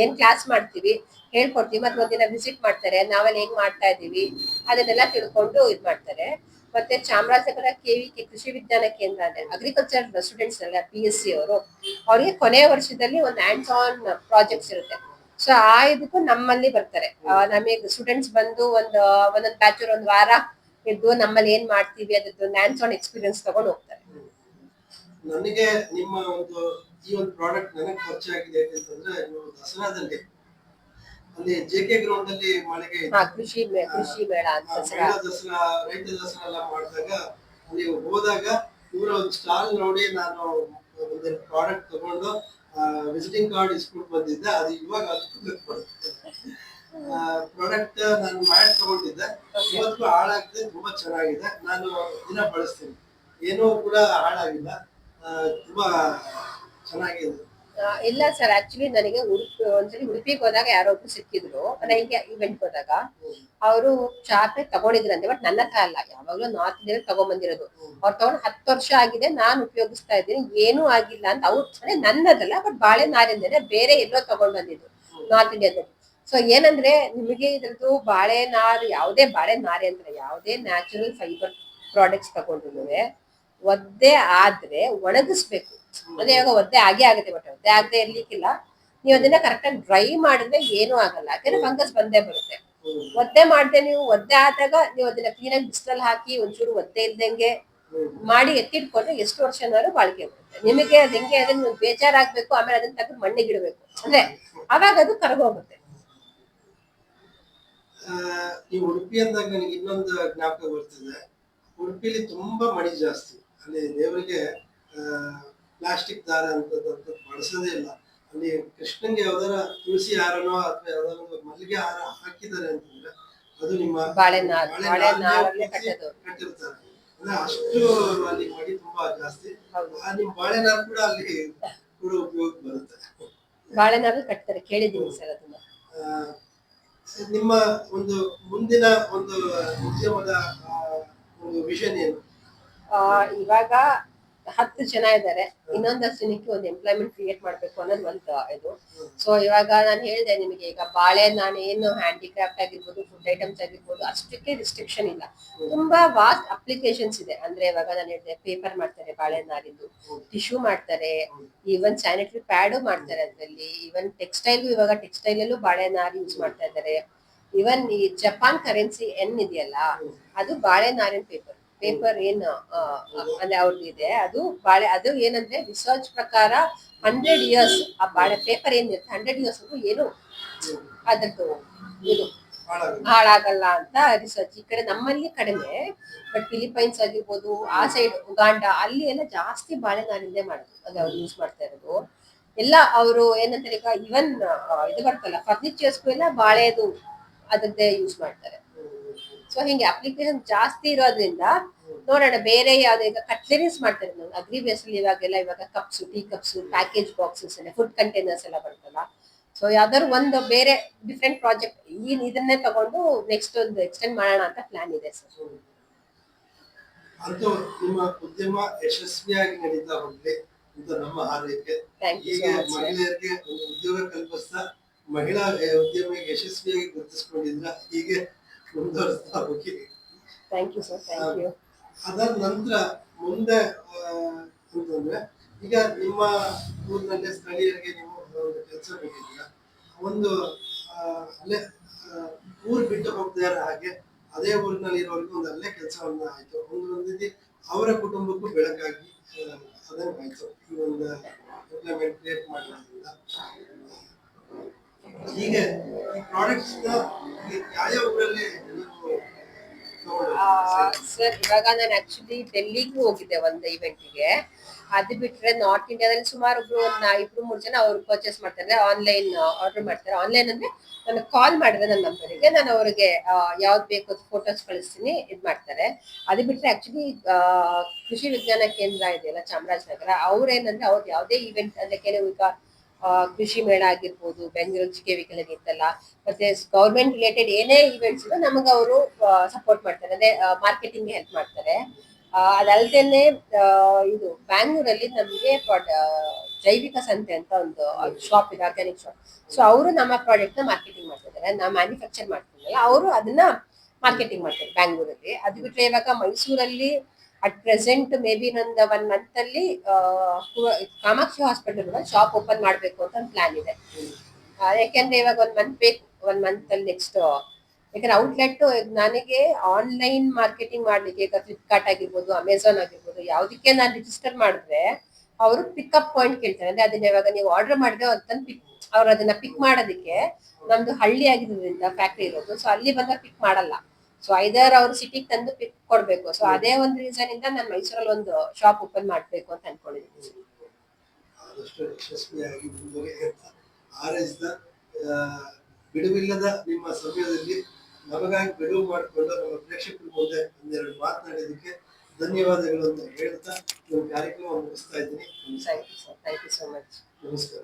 ಏನ್ ಕ್ಲಾಸ್ ಮಾಡ್ತೀವಿ ಹೇಳ್ಕೊಡ್ತೀವಿ, ಮತ್ತೆ ಒಂದಿನ ವಿಸಿಟ್ ಮಾಡ್ತಾರೆ, ನಾವೆಲ್ಲ ಹೆಂಗ್ ಮಾಡ್ತಾ ಇದೀವಿ ಅದನ್ನೆಲ್ಲ ತಿಳ್ಕೊಂಡು ಇದ್ ಮಾಡ್ತಾರೆ. ಮತ್ತೆ ಚಾಮರಾಜನಗರ KVK ಕೃಷಿ ವಿಜ್ಞಾನ ಕೇಂದ್ರ ಅಂದ್ರೆ ಅಗ್ರಿಕಲ್ಚರ್ ಸ್ಟೂಡೆಂಟ್ಸ್ ಎಲ್ಲ PSC ಅವರು, ಅವ್ರಿಗೆ ಕೊನೆಯ ವರ್ಷದಲ್ಲಿ ಒಂದು ಹ್ಯಾಂಡ್ಸ್ ಆನ್ ಪ್ರಾಜೆಕ್ಟ್ಸ್ ಇರುತ್ತೆ. ಸೊ ಆ ಇದಕ್ಕೂ ನಮ್ಮಲ್ಲಿ ಬರ್ತಾರೆ. ನಮಗೆ ಸ್ಟೂಡೆಂಟ್ಸ್ ಬಂದು ಒಂದೊಂದು ಬ್ಯಾಚ್ ಒಂದು ವಾರ ಇದ್ದು ನಮ್ಮಲ್ಲಿ ಏನ್ ಮಾಡ್ತೀವಿ ಅದ್ರದ್ದು ಹ್ಯಾಂಡ್ಸ್ ಆನ್ ಎಕ್ಸ್ಪೀರಿಯನ್ಸ್ ತಗೊಂಡು ಹೋಗ್ತಾರೆ. ನನಗೆ ನಿಮ್ಮ ಒಂದು ಈ ಒಂದು ಪ್ರಾಡಕ್ಟ್ ನನಗೆ ಪರಿಚಯ ಆಗಿದೆ ಯಾಕಂತಂದ್ರೆ ನೀವು ದಸರಾದಲ್ಲಿ ಅಲ್ಲಿ JK ಗ್ರೌಂಡ್ ಅಲ್ಲಿ ಮಳೆಗೆ ಕೃಷಿ ಮೇಳ ಅಂತ ದಸರಾ ರೈತ ದಸರಾ ಎಲ್ಲ ಮಾಡಿದಾಗ ಅಲ್ಲಿ ಹೋದಾಗ ಇವರ ಒಂದು ಸ್ಟಾಲ್ ನೋಡಿ ನಾನು ಒಂದು ಪ್ರಾಡಕ್ಟ್ ತಗೊಂಡು ವಿಸಿಟಿಂಗ್ ಕಾರ್ಡ್ ಇಸ್ಕೊಂಡು ಬಂದಿದ್ದೆ. ಅದು ಇವಾಗ ಪ್ರಾಡಕ್ಟ್ ನಾನು ಮಾಡಿ ತಗೊಂಡಿದ್ದೆ, ಇವತ್ತು ಹಾಳಾಗಿದೆ, ತುಂಬಾ ಚೆನ್ನಾಗಿದೆ, ನಾನು ದಿನ ಬಳಸ್ತೀನಿ, ಏನೂ ಕೂಡ ಹಾಳಾಗಿಲ್ಲ, ತುಂಬಾ ಚೆನ್ನಾಗಿದೆ. ಇಲ್ಲ ಸರ್, ಆಕ್ಚುಲಿ ನನಗೆ ಒಂದ್ಸಲಿ ಉಡುಪಿಗೆ ಹೋದಾಗ ಯಾರೊಬ್ರು ಸಿಕ್ಕಿದ್ರು, ನನಗೆ ಇವೆಂಟ್ ಹೋದಾಗ ಅವರು ಚಾಪೆ ತಗೊಂಡಿದ್ರಂತೆ. ಬಟ್ ನನ್ನ ಹತ್ರ ಅಲ್ಲ, ಯಾವಾಗ್ಲೂ ನಾರ್ತ್ ಇಂಡಿಯಾ ತಗೊಂಡ್ಬಂದಿರೋದು. ಅವ್ರು ತಗೊಂಡ್ 10 ವರ್ಷ ಆಗಿದೆ, ನಾನು ಉಪಯೋಗಿಸ್ತಾ ಇದ್ದೀನಿ, ಏನೂ ಆಗಿಲ್ಲ ಅಂತ. ಅವ್ರು ನನ್ನದಲ್ಲ, ಬಟ್ ಬಾಳೆ ನಾರಿಂದೇನೆ ಬೇರೆ ಎಲ್ಲೋ ತಗೊಂಡ್ ಬಂದಿದ್ದು ನಾರ್ತ್ ಇಂಡಿಯಾದಲ್ಲಿ. ಸೊ ಏನಂದ್ರೆ ನಿಮಗೆ ಇದ್ರದ್ದು ಬಾಳೆ ನಾರು, ಯಾವುದೇ ಬಾಳೆ ನಾರೆ ಅಂದ್ರೆ ಯಾವುದೇ ನ್ಯಾಚುರಲ್ ಫೈಬರ್ ಪ್ರಾಡಕ್ಟ್ಸ್ ತಗೊಂಡ್ರು ಒದ್ದೆ ಆದ್ರೆ ಒಣಗಿಸ್ಬೇಕು. ಅದೇ ಇವಾಗ ಒದ್ದೆ ಆಗುತ್ತೆ, ಬಟ್ ಒದ್ದೆ ಆಗದೆ ಇರ್ಲಿಕ್ಕಿಲ್ಲ. ನೀವು ಅದನ್ನ ಕರೆಕ್ಟ್ ಆಗಿ ಡ್ರೈ ಮಾಡಿದ್ರೆ ಏನೂ ಆಗಲ್ಲ, ಯಾಕಂದ್ರೆ ಫಂಗಸ್ ಬಂದೇ ಬರುತ್ತೆ. ಒದ್ದೆ ಮಾಡದೆ ನೀವು ಒದ್ದೆ ಆದಾಗ ನೀವು ಅದನ್ನ ಕ್ಲೀನ್ ಆಗಿ ಬಿಸಿಲಲ್ಲಿ ಹಾಕಿ ಒಂಚೂರು ಒದ್ದೆ ಇಲ್ದಂಗೆ ಮಾಡಿ ಎತ್ತಿಟ್ಕೊಂಡ್ರೆ ಎಷ್ಟು ವರ್ಷನಾದ್ರು ಬಾಳಿಕೆ ಬರುತ್ತೆ. ನಿಮಗೆ ಅದ್ ಹೆಂಗೆ ಅಂದ್ರೆ ನೀವು ಬೇಜಾರಾಗ್ಬೇಕು, ಆಮೇಲೆ ಅದನ್ನ ತೆಗೆದು ಮಣ್ಣಿಗೆ ಇಡಬೇಕು, ಅಂದ್ರೆ ಅವಾಗ ಅದು ಕರಗೋಗುತ್ತೆ. ಈ ಉಡುಪಿ ಅಂದಾಗ ನನಗೆ ಇನ್ನೊಂದು ಜ್ಞಾಪಕ ಬರ್ತಿದೆ. ಉಡುಪಿಲಿ ತುಂಬಾ ಮಳಿ ಜಾಸ್ತಿ, ಅಲ್ಲಿ ದೇವರಿಗೆ ಪ್ಲಾಸ್ಟಿಕ್ ದಾರ ಅಂತದಂತ ಬಳಸೋದೇ ಇಲ್ಲ. ಅಲ್ಲಿ ಕೃಷ್ಣನ್ಗೆ ಯಾವ್ದಾರ ತುಳಸಿ ಹಾರನೋ ಅಥವಾ ಯಾವ್ದಾರ ಮಲ್ಲಿಗೆ ಹಾರ ಹಾಕಿದ್ದಾರೆ ಅಂತಂದ್ರೆ ಅದು ನಿಮ್ಮ ಕಟ್ಟಿರ್ತಾರೆ. ಅಂದ್ರೆ ಅಷ್ಟು ಅಲ್ಲಿ ಮಡಿ ತುಂಬಾ ಜಾಸ್ತಿ. ನಿಮ್ ಬಾಳೆನಾರು ಕೂಡ ಅಲ್ಲಿ ಕೂಡ ಉಪಯೋಗ ಬರುತ್ತೆ. ಬಾಳೆನಾರು ಕಟ್ತಾರೆ, ಕೇಳಿದ್ದೀನಿ ಸರ್ ಅದನ್ನ. ನಿಮ್ಮ ಒಂದು ಮುಂದಿನ ಒಂದು ಉದ್ಯಮದ ಒಂದು ವಿಷನ್ ಏನು? ಇವಾಗ 10 ಜನ ಇದ್ದಾರೆ, ಇನ್ನೊಂದಷ್ಟು ಜನಕ್ಕೆ ಒಂದು ಎಂಪ್ಲಾಯ್ಮೆಂಟ್ ಕ್ರಿಯೇಟ್ ಮಾಡ್ಬೇಕು ಅನ್ನೋದು ಒಂದು ಇದು. ಸೊ ಇವಾಗ ನಾನು ಹೇಳಿದೆ ನಿಮಗೆ, ಈಗ ಬಾಳೆ ನಾನು ಏನು ಹ್ಯಾಂಡಿಕ್ರಾಫ್ಟ್ ಆಗಿರ್ಬೋದು, ಫುಡ್ ಐಟಮ್ಸ್ ಆಗಿರ್ಬೋದು, ಅಷ್ಟಕ್ಕೆ ರಿಸ್ಟ್ರಿಕ್ಷನ್ ಇಲ್ಲ, ತುಂಬಾ ವಾಸ್ಟ್ ಅಪ್ಲಿಕೇಶನ್ಸ್ ಇದೆ. ಅಂದ್ರೆ ಇವಾಗ ನಾನು ಹೇಳಿದೆ ಪೇಪರ್ ಮಾಡ್ತಾರೆ ಬಾಳೆ ನಾರಿಂದು, ಟಿಶ್ಯೂ ಮಾಡ್ತಾರೆ, ಈವನ್ ಸ್ಯಾನಿಟರಿ ಪ್ಯಾಡು ಮಾಡ್ತಾರೆ ಅದರಲ್ಲಿ, ಈವನ್ ಟೆಕ್ಸ್ಟೈಲ್, ಇವಾಗ ಟೆಕ್ಸ್ಟೈಲ್ ಅಲ್ಲೂ ಬಾಳೆ ನಾರು ಯೂಸ್ ಮಾಡ್ತಾ ಇದ್ದಾರೆ. ಇವನ್ ಈ ಜಪಾನ್ ಕರೆನ್ಸಿ ಇದೆ, ಅದು ಬಾಳೆ ನಾರಿನ ಪೇಪರ್ ಏನು ಅಂದ್ರೆ ಅವ್ರದ್ದು ಇದೆ. ಅದು ಬಾಳೆ, ಅದು ಏನಂದ್ರೆ ರಿಸರ್ಚ್ ಪ್ರಕಾರ 100 ಇಯರ್ಸ್ ಆ ಬಾಳೆ ಪೇಪರ್ ಏನಿರುತ್ತೆ 100 ಇಯರ್ಸ್ ಏನು ಅದದ್ದು ಇದು ಹಾಳಾಗಲ್ಲ ಅಂತ ರಿಸರ್ಚ್. ಈ ಕಡೆ ನಮ್ಮಲ್ಲಿ ಕಡಿಮೆ, ಬಟ್ ಫಿಲಿಪೈನ್ಸ್ ಆಗಿರ್ಬೋದು, ಆ ಸೈಡ್ ಉಗಾಂಡ ಅಲ್ಲಿ ಎಲ್ಲ ಜಾಸ್ತಿ ಬಾಳೆ ನಾರಿಂದೇ ಮಾಡೋದು, ಅದು ಅವ್ರು ಯೂಸ್ ಮಾಡ್ತಾ ಇರೋದು ಎಲ್ಲ. ಅವರು ಏನಂತಾರೆ, ಈಗ ಇವನ್ ಇದು ಬರ್ತಲ್ಲ ಫರ್ನಿಚರ್ಸ್ಗೂ ಎಲ್ಲ ಬಾಳೆದು ಅದನ್ನೇ ಯೂಸ್ ಮಾಡ್ತಾರೆ. ಸೊ ಹಿಂಗೆ ಅಪ್ಲಿಕೇಶನ್ ಜಾಸ್ತಿ ಇರೋದ್ರಿಂದ ನೋಡೋಣ ಬೇರೆ ಯಾವ್ದು. ಈಗ ಕಟ್ಲರೀಸ್ ಮಾಡ್ತಾರೆ ನಾವು ಅಗ್ರಿ ಬೇಸ್ ಅಲ್ಲಿ, ಇವಾಗ cups, tea cups, package boxes ಎಲ್ಲ, ಫುಡ್ ಕಂಟೈನರ್ಸ್ ಎಲ್ಲ ಬರ್ತಲ್ಲ. ಸೊ ಯಾವ್ದಾದ್ರು ಒಂದು ಬೇರೆ ಡಿಫ್ರೆಂಟ್ ಪ್ರಾಜೆಕ್ಟ್ ಇದನ್ನೇ ತಗೊಂಡು ನೆಕ್ಸ್ಟ್ ಒಂದು ಎಕ್ಸ್ಟೆಂಡ್ ಮಾಡೋಣ ಅಂತ ಪ್ಲಾನ್ ಇದೆ ಸರ್. ಅಂತೂ ನಿಮ್ಮ ಉದ್ಯಮ ಯಶಸ್ವಿಯಾಗಿ ನಡೀತಾ ಹೋಗ್ಲಿ ಅಂತ ನಮ್ಮ ಹಾರೈಕೆ. ಹೀಗೆ ಮಹಿಳೆಯರಿಗೆ ಒಂದು ಉದ್ಯೋಗ ಕಲ್ಪಿಸ್ತಾ ಮಹಿಳಾ ಉದ್ಯಮಿಗೆ ಯಶಸ್ವಿಯಾಗಿ ಗುರುತಿಸ್ಕೊಂಡಿದ್ರ ಹೀಗೆ ಮುಂದುವರಿಸ್ತಾ ಹೋಗಿ. Thank you sir, thank you. ಅದರ ನಂತರ ಮುಂದೆ ಅಂತಂದ್ರೆ, ಈಗ ನಿಮ್ಮ ಊರಿನಲ್ಲಿ ಸ್ಥಳೀಯರಿಗೆ ನೀವು ಒಂದು ಕೆಲಸ ಬೇಕಿದ್ದೀರ, ಒಂದು ಅಲ್ಲೇ ಊರು ಬಿಟ್ಟು ಹೋಗದೇ ಇರೋ ಹಾಗೆ ಅದೇ ಊರಿನಲ್ಲಿ ಇರೋರಿಗೆ ಒಂದು ಅಲ್ಲೇ ಕೆಲಸವನ್ನ ಆಯ್ತು, ಒಂದು ರೀತಿ ಅವರ ಕುಟುಂಬಕ್ಕೂ ಬೆಳಕಾಗಿ ಅದನ್ನ ಆಯ್ತು ಈ ಒಂದು ಎಂಪ್ಲಾಯ್ಮೆಂಟ್ ಕ್ರಿಯೇಟ್ ಮಾಡೋದ್ರಿಂದ. ಹೀಗೆ ಈ ಪ್ರಾಡಕ್ಟ್ಸ್ ಯಾವ ಊರಲ್ಲಿ ಸರ್? ಇವಾಗ ನಾನು ಆಕ್ಚುಲಿ ಡೆಲ್ಲಿಗೂ ಹೋಗಿದ್ದೆ ಒಂದು ಇವೆಂಟ್ಗೆ. ಅದು ಬಿಟ್ರೆ ನಾರ್ತ್ ಇಂಡಿಯಾದಲ್ಲಿ ಸುಮಾರು ಇಬ್ರು 3 ಜನ ಅವ್ರು ಪರ್ಚೇಸ್ ಮಾಡ್ತಾರೆ, ಆನ್ಲೈನ್ ಆರ್ಡರ್ ಮಾಡ್ತಾರೆ. ಆನ್ಲೈನ್ ಅಂದ್ರೆ ನನಗೆ ಕಾಲ್ ಮಾಡಿದ್ರೆ ನನ್ನ ನಂಬರಿಗೆ ನಾನು ಅವ್ರಿಗೆ ಯಾವ್ದು ಬೇಕು ಅದು ಫೋಟೋಸ್ ಕಳಿಸ್ತೀನಿ, ಇದ್ ಮಾಡ್ತಾರೆ. ಅದು ಬಿಟ್ರೆ ಆಕ್ಚುಲಿ ಕೃಷಿ ವಿಜ್ಞಾನ ಕೇಂದ್ರ ಇದೆಯಲ್ಲ ಚಾಮರಾಜನಗರ, ಅವ್ರೇನಂದ್ರೆ ಅವ್ರದ್ದು ಯಾವುದೇ ಇವೆಂಟ್ ಅಂದ್ರೆ ಕೆಲವು ಈಗ ಕೃಷಿ ಮೇಳ ಆಗಿರ್ಬೋದು, ಬೆಂಗಳೂರು ಜಿಕೆ ವಿಕಲನ ಇತ್ತಲ್ಲ, ಮತ್ತೆ ಗೌರ್ಮೆಂಟ್ ರಿಲೇಟೆಡ್ ಏನೇ ಇವೆಂಟ್ಸ್ ನಮಗೆ ಅವರು ಸಪೋರ್ಟ್ ಮಾಡ್ತಾರೆ, ಅಂದ್ರೆ ಮಾರ್ಕೆಟಿಂಗ್ ಹೆಲ್ಪ್ ಮಾಡ್ತಾರೆ. ಅದಲ್ದೇನೆ ಇದು ಬ್ಯಾಂಗ್ಳೂರಲ್ಲಿ ನಮಗೆ ಜೈವಿಕ ಸಂತೆ ಅಂತ ಒಂದು ಶಾಪ್ ಇದೆ, ಆರ್ಗ್ಯಾನಿಕ್ ಶಾಪ್. ಸೊ ಅವರು ನಮ್ಮ ಪ್ರಾಡಕ್ಟ್ ನ ಮಾರ್ಕೆಟಿಂಗ್ ಮಾಡ್ತಿದ್ದಾರೆ, ನಾವು ಮ್ಯಾನುಫ್ಯಾಕ್ಚರ್ ಮಾಡ್ತಿದ್ದಲ್ಲ, ಅವರು ಅದನ್ನ ಮಾರ್ಕೆಟಿಂಗ್ ಮಾಡ್ತಾರೆ ಬ್ಯಾಂಗ್ಳೂರಲ್ಲಿ. ಅದು ಬಿಟ್ರೆ ಇವಾಗ ಮೈಸೂರಲ್ಲಿ ಅಟ್ ಪ್ರೆಸೆಂಟ್ ಮೇ ಬಿ ನಂದು 1 ಮಂತ್ ಅಲ್ಲಿ ಕಾಮಾಕ್ಷಿ ಹಾಸ್ಪಿಟಲ್ ಶಾಪ್ ಓಪನ್ ಮಾಡ್ಬೇಕು ಅಂತ ಒಂದು ಪ್ಲಾನ್ ಇದೆ. ಯಾಕೆಂದ್ರೆ ಇವಾಗ 1 ಮಂತ್ ಬೇಕು, 1 ಮಂತ್ ಅಲ್ಲಿ ನೆಕ್ಸ್ಟ್. ಯಾಕಂದ್ರೆ ಔಟ್ಲೆಟ್ ನನಗೆ ಆನ್ಲೈನ್ ಮಾರ್ಕೆಟಿಂಗ್ ಮಾಡ್ಲಿಕ್ಕೆ, ಈಗ ಫ್ಲಿಪ್ಕಾರ್ಟ್ ಆಗಿರ್ಬೋದು, ಅಮೆಝಾನ್ ಆಗಿರ್ಬೋದು, ಯಾವ್ದಕ್ಕೆ ನಾನು ರಿಜಿಸ್ಟರ್ ಮಾಡಿದ್ರೆ ಅವರು ಪಿಕಪ್ ಪಾಯಿಂಟ್ ಕೇಳ್ತಾರೆ. ಅಂದ್ರೆ ಅದನ್ನ ಇವಾಗ ನೀವು ಆರ್ಡರ್ ಮಾಡಿದ್ರೆ ಅವ್ರು ಅದನ್ನ ಪಿಕ್ ಮಾಡೋದಕ್ಕೆ, ನಮ್ದು ಹಳ್ಳಿ ಆಗಿರೋದ್ರಿಂದ ಫ್ಯಾಕ್ಟ್ರಿ ಇರೋದು, ಸೊ ಅಲ್ಲಿ ಬಂದಾಗ ಪಿಕ್ ಮಾಡಲ್ಲ. ಸೊ ಐದರ್ ಅವ್ರು ಸಿಟಿಗೆ ತಂದು ಪಿಕ್ ಕೊಡ್ಬೇಕು. ಸೊ ಅದೇ ಒಂದು ರೀಸನ್ ಇಂದ ನಾನು ಮೈಸೂರಲ್ಲಿ ಒಂದು ಶಾಪ್ ಓಪನ್ ಮಾಡ್ಬೇಕು ಅಂತ ಅನ್ಕೊಂಡಿದ್ದೀನಿ. ಆದಷ್ಟು ಯಶಸ್ವಿಯಾಗಿ ಮುಂದುವರಿ ಅಂತ ಹಾರೈಸಿದ, ಬಿಡುವಿಲ್ಲದ ನಿಮ್ಮ ಸಮಯದಲ್ಲಿ ನಮಗಾಗಿ ಬಿಡುವು ಮಾಡಿಕೊಂಡು ನಮ್ಮ ಪ್ರೇಕ್ಷಕರ ಮುಂದೆ ಒಂದೆರಡು ಮಾತನಾಡಿದ್ದಕ್ಕೆ ಧನ್ಯವಾದಗಳು ಅಂತ ಹೇಳ್ತಾ ನಿಮ್ಮ ಕಾರ್ಯಕ್ರಮ ಮುಗಿಸ್ತಾ ಇದ್ದೀನಿ. Thank you so much. ನಮಸ್ಕಾರ.